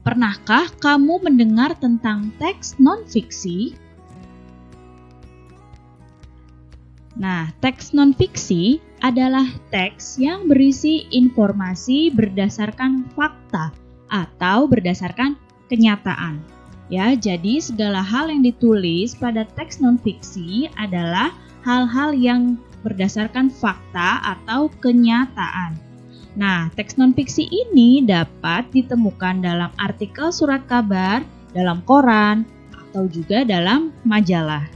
Pernahkah kamu mendengar tentang teks non-fiksi? Nah, teks non-fiksi adalah teks yang berisi informasi berdasarkan fakta atau berdasarkan kenyataan. Ya, jadi segala hal yang ditulis pada teks non-fiksi adalah hal-hal yang berdasarkan fakta atau kenyataan. Nah, teks non-fiksi ini dapat ditemukan dalam artikel surat kabar, dalam koran, atau juga dalam majalah.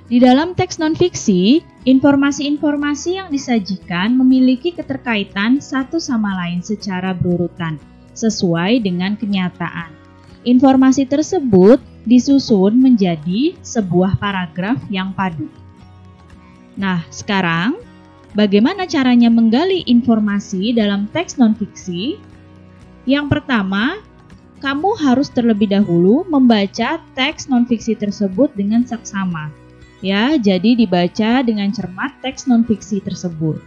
Di dalam teks non-fiksi, informasi-informasi yang disajikan memiliki keterkaitan satu sama lain secara berurutan, sesuai dengan kenyataan. Informasi tersebut disusun menjadi sebuah paragraf yang padu. Nah, sekarang bagaimana caranya menggali informasi dalam teks non-fiksi? Yang pertama, kamu harus terlebih dahulu membaca teks non-fiksi tersebut dengan seksama. Ya, jadi dibaca dengan cermat teks non-fiksi tersebut.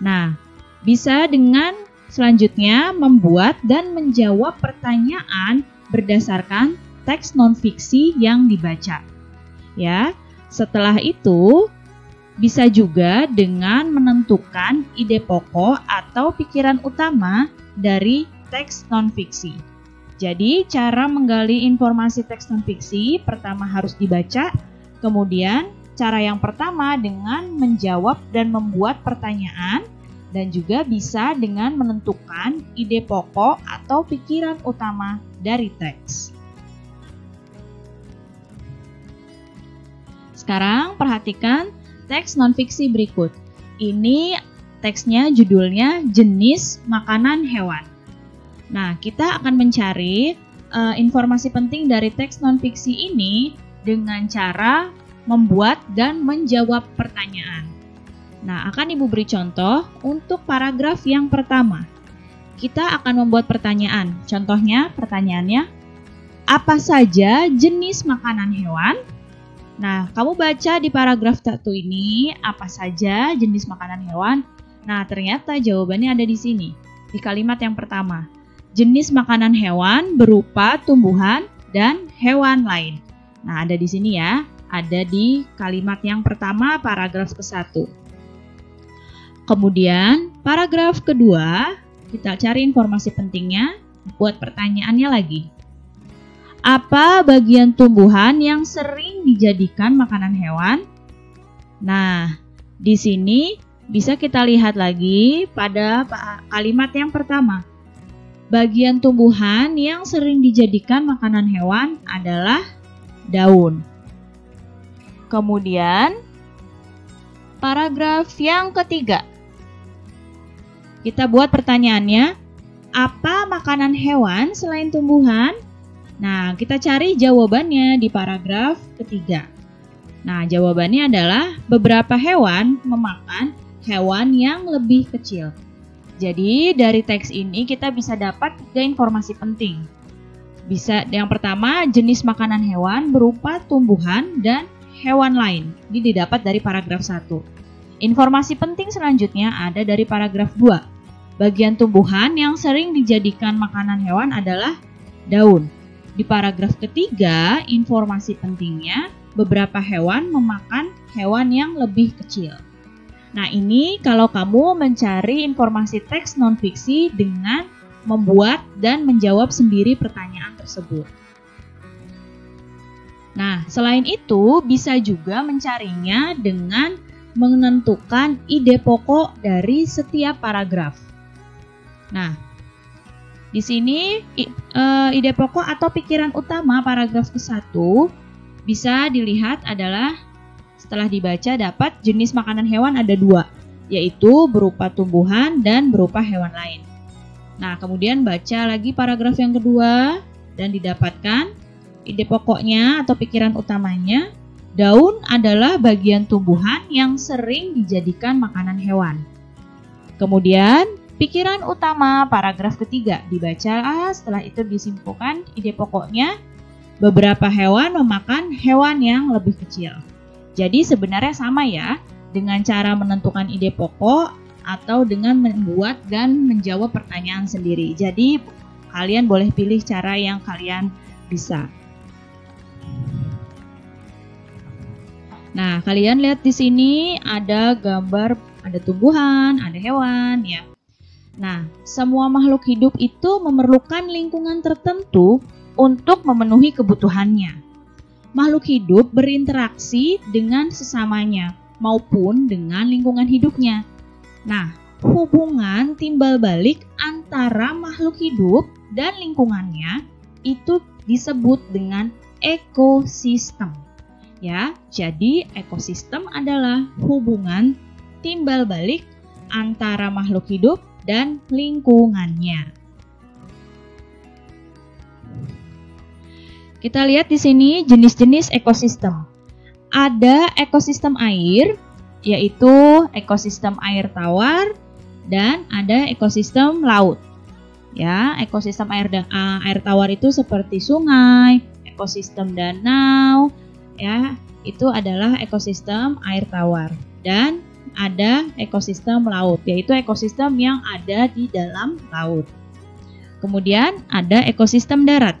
Nah, bisa dengan selanjutnya membuat dan menjawab pertanyaan berdasarkan teks non-fiksi yang dibaca. Ya, setelah itu bisa juga dengan menentukan ide pokok atau pikiran utama dari teks non-fiksi. Jadi, cara menggali informasi teks non-fiksi pertama harus dibaca. Kemudian, cara yang pertama dengan menjawab dan membuat pertanyaan, dan juga bisa dengan menentukan ide pokok atau pikiran utama dari teks. Sekarang perhatikan teks non-fiksi berikut. Ini teksnya judulnya jenis makanan hewan. Nah, kita akan mencari informasi penting dari teks non-fiksi ini dengan cara membuat dan menjawab pertanyaan. Nah, akan Ibu beri contoh untuk paragraf yang pertama. Kita akan membuat pertanyaan. Contohnya, pertanyaannya, apa saja jenis makanan hewan? Nah, kamu baca di paragraf 1 ini, apa saja jenis makanan hewan? Nah, ternyata jawabannya ada di sini, di kalimat yang pertama. Jenis makanan hewan berupa tumbuhan dan hewan lain. Nah, ada di sini ya, ada di kalimat yang pertama paragraf ke-1. Kemudian, paragraf kedua, kita cari informasi pentingnya, buat pertanyaannya lagi. Apa bagian tumbuhan yang sering dijadikan makanan hewan? Nah, di sini bisa kita lihat lagi pada kalimat yang pertama. Bagian tumbuhan yang sering dijadikan makanan hewan adalah daun. Kemudian, paragraf yang ketiga. Kita buat pertanyaannya, apa makanan hewan selain tumbuhan? Nah, kita cari jawabannya di paragraf ketiga. Nah, jawabannya adalah beberapa hewan memakan hewan yang lebih kecil. Jadi, dari teks ini kita bisa dapat 3 informasi penting. Bisa yang pertama, jenis makanan hewan berupa tumbuhan dan hewan lain. Ini didapat dari paragraf 1. Informasi penting selanjutnya ada dari paragraf 2. Bagian tumbuhan yang sering dijadikan makanan hewan adalah daun. Di paragraf ketiga, informasi pentingnya beberapa hewan memakan hewan yang lebih kecil. Nah, ini kalau kamu mencari informasi teks non-fiksi dengan membuat dan menjawab sendiri pertanyaan tersebut. Nah, selain itu bisa juga mencarinya dengan menentukan ide pokok dari setiap paragraf. Nah, di sini ide pokok atau pikiran utama paragraf ke-1 bisa dilihat adalah setelah dibaca dapat jenis makanan hewan ada 2, yaitu berupa tumbuhan dan berupa hewan lain. Nah, kemudian baca lagi paragraf yang kedua dan didapatkan ide pokoknya atau pikiran utamanya, daun adalah bagian tumbuhan yang sering dijadikan makanan hewan. Kemudian, pikiran utama paragraf ketiga dibaca, setelah itu disimpulkan ide pokoknya, beberapa hewan memakan hewan yang lebih kecil. Jadi sebenarnya sama ya, dengan cara menentukan ide pokok, atau dengan membuat dan menjawab pertanyaan sendiri. Jadi kalian boleh pilih cara yang kalian bisa. Nah, kalian lihat di sini ada gambar, ada tumbuhan, ada hewan ya. Nah, semua makhluk hidup itu memerlukan lingkungan tertentu untuk memenuhi kebutuhannya. Makhluk hidup berinteraksi dengan sesamanya maupun dengan lingkungan hidupnya. Nah, hubungan timbal balik antara makhluk hidup dan lingkungannya itu disebut dengan ekosistem. Ya, jadi ekosistem adalah hubungan timbal balik antara makhluk hidup dan lingkungannya. Kita lihat di sini jenis-jenis ekosistem. Ada ekosistem air, yaitu ekosistem air tawar, dan ada ekosistem laut. Ya, ekosistem air tawar itu seperti sungai, ekosistem danau, ya, itu adalah ekosistem air tawar. Dan ada ekosistem laut, yaitu ekosistem yang ada di dalam laut. Kemudian ada ekosistem darat.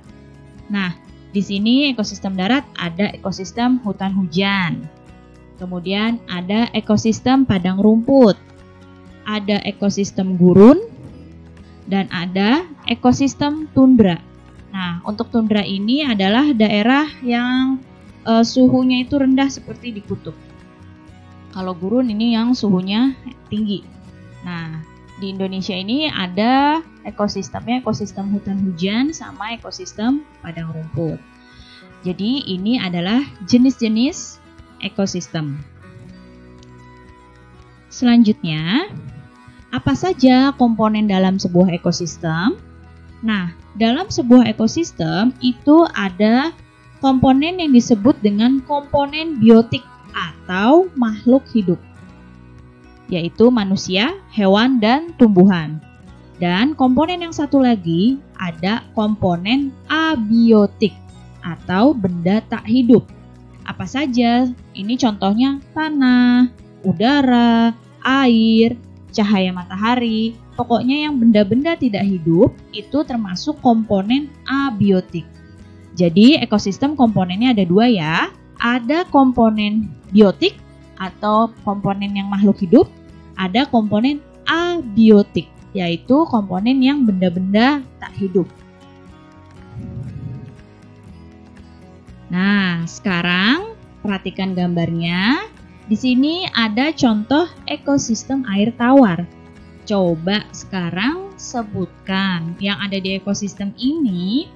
Nah, di sini ekosistem darat ada ekosistem hutan hujan. Kemudian ada ekosistem padang rumput. Ada ekosistem gurun dan ada ekosistem tundra. Nah, untuk tundra ini adalah daerah yang suhunya itu rendah seperti di kutub. Kalau gurun ini yang suhunya tinggi. Nah, di Indonesia ini ada ekosistemnya ekosistem hutan hujan sama ekosistem padang rumput. Jadi ini adalah jenis-jenis ekosistem. Selanjutnya, apa saja komponen dalam sebuah ekosistem? Nah, dalam sebuah ekosistem itu ada komponen yang disebut dengan komponen biotik atau makhluk hidup, yaitu manusia, hewan, dan tumbuhan. Dan komponen yang satu lagi ada komponen abiotik atau benda tak hidup. Apa saja? Ini contohnya tanah, udara, air, cahaya matahari. Pokoknya yang benda-benda tidak hidup itu termasuk komponen abiotik. Jadi ekosistem komponennya ada dua ya. Ada komponen biotik atau komponen yang makhluk hidup. Ada komponen abiotik, yaitu komponen yang benda-benda tak hidup. Nah, sekarang perhatikan gambarnya. Di sini ada contoh ekosistem air tawar. Coba sekarang sebutkan yang ada di ekosistem ini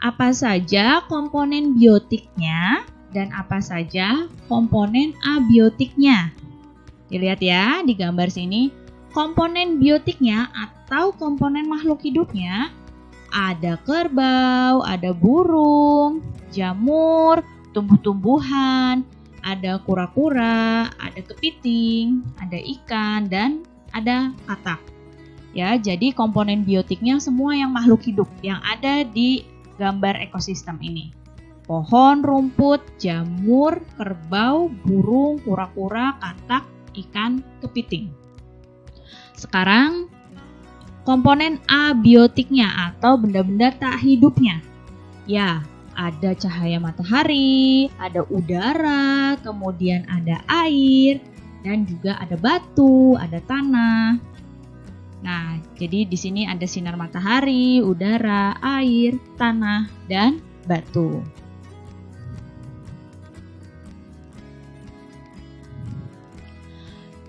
apa saja komponen biotiknya dan apa saja komponen abiotiknya. Dilihat ya di gambar sini. Komponen biotiknya atau komponen makhluk hidupnya ada kerbau, ada burung, jamur, tumbuh-tumbuhan, ada kura-kura, ada kepiting, ada ikan, dan ada katak. Ya, jadi komponen biotiknya semua yang makhluk hidup yang ada di gambar ekosistem ini. Pohon, rumput, jamur, kerbau, burung, kura-kura, katak, ikan, kepiting. Sekarang komponen abiotiknya atau benda-benda tak hidupnya. Ya, ada cahaya matahari, ada udara, kemudian ada air, dan juga ada batu, ada tanah. Nah, jadi di sini ada sinar matahari, udara, air, tanah, dan batu.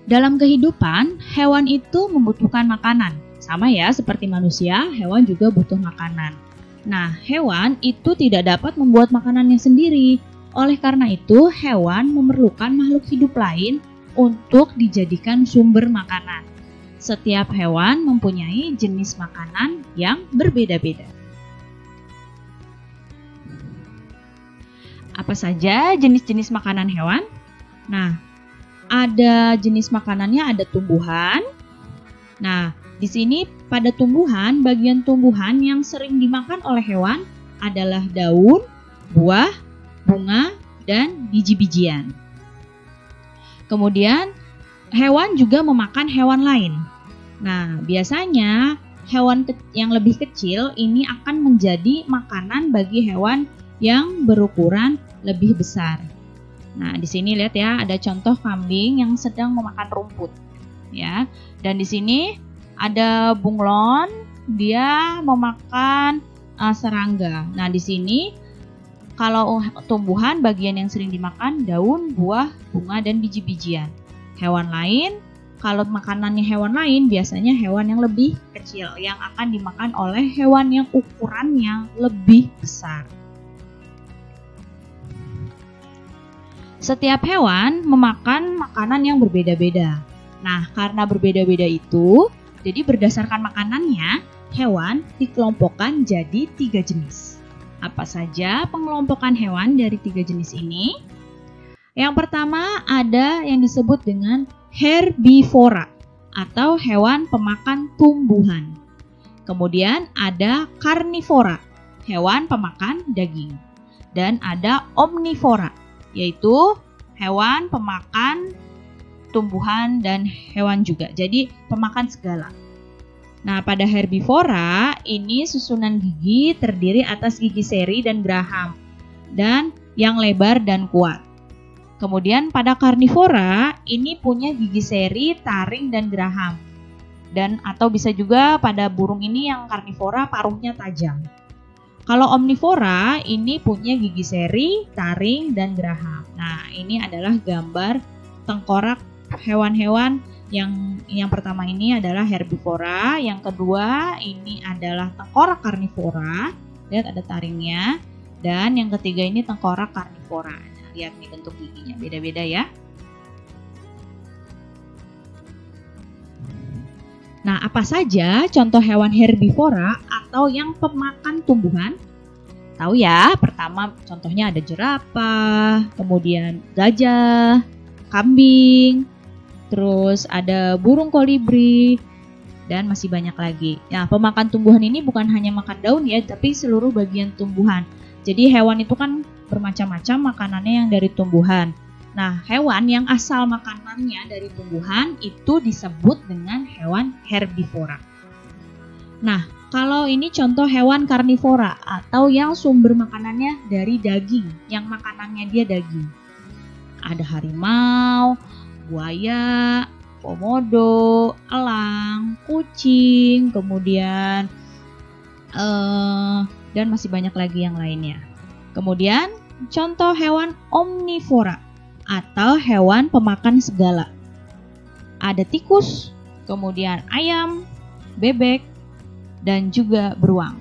Dalam kehidupan, hewan itu membutuhkan makanan. Sama ya, seperti manusia, hewan juga butuh makanan. Nah, hewan itu tidak dapat membuat makanannya sendiri. Oleh karena itu, hewan memerlukan makhluk hidup lain untuk dijadikan sumber makanan. Setiap hewan mempunyai jenis makanan yang berbeda-beda. Apa saja jenis-jenis makanan hewan? Nah, ada jenis makanannya, ada tumbuhan. Nah, di sini pada tumbuhan, bagian tumbuhan yang sering dimakan oleh hewan adalah daun, buah, bunga, dan biji-bijian. Kemudian hewan juga memakan hewan lain. Nah, biasanya hewan yang lebih kecil ini akan menjadi makanan bagi hewan yang berukuran lebih besar. Nah, di sini lihat ya, ada contoh kambing yang sedang memakan rumput. Ya, dan di sini ada bunglon, dia memakan serangga. Nah, di sini kalau tumbuhan bagian yang sering dimakan daun, buah, bunga, dan biji-bijian. Hewan lain, kalau makanannya hewan lain biasanya hewan yang lebih kecil yang akan dimakan oleh hewan yang ukurannya lebih besar. Setiap hewan memakan makanan yang berbeda-beda. Nah, karena berbeda-beda itu, jadi berdasarkan makanannya, hewan dikelompokkan jadi 3 jenis. Apa saja pengelompokan hewan dari 3 jenis ini? Yang pertama ada yang disebut dengan herbivora atau hewan pemakan tumbuhan. Kemudian ada karnivora, hewan pemakan daging. Dan ada omnivora, yaitu hewan pemakan tumbuhan dan hewan juga. Jadi pemakan segala. Nah, pada herbivora ini susunan gigi terdiri atas gigi seri dan geraham dan yang lebar dan kuat. Kemudian pada karnivora ini punya gigi seri, taring dan geraham. Dan atau bisa juga pada burung ini yang karnivora paruhnya tajam. Kalau omnivora ini punya gigi seri, taring, dan geraham. Nah, ini adalah gambar tengkorak hewan-hewan yang pertama ini adalah herbivora, yang kedua ini adalah tengkorak karnivora, lihat ada taringnya, dan yang ketiga ini tengkorak karnivora. Nah, lihat nih bentuk giginya beda-beda ya. Nah, apa saja contoh hewan herbivora atau yang pemakan tumbuhan? Tahu ya, pertama contohnya ada jerapah, kemudian gajah, kambing, terus ada burung kolibri, dan masih banyak lagi. Nah, pemakan tumbuhan ini bukan hanya makan daun ya, tapi seluruh bagian tumbuhan. Jadi hewan itu kan bermacam-macam makanannya yang dari tumbuhan. Nah, hewan yang asal makanannya dari tumbuhan itu disebut dengan hewan herbivora. Nah, kalau ini contoh hewan karnivora atau yang sumber makanannya dari daging, yang makanannya dia daging. Ada harimau, buaya, komodo, elang, kucing, kemudian dan masih banyak lagi yang lainnya. Kemudian contoh hewan omnivora atau hewan pemakan segala. Ada tikus, kemudian ayam, bebek, dan juga beruang.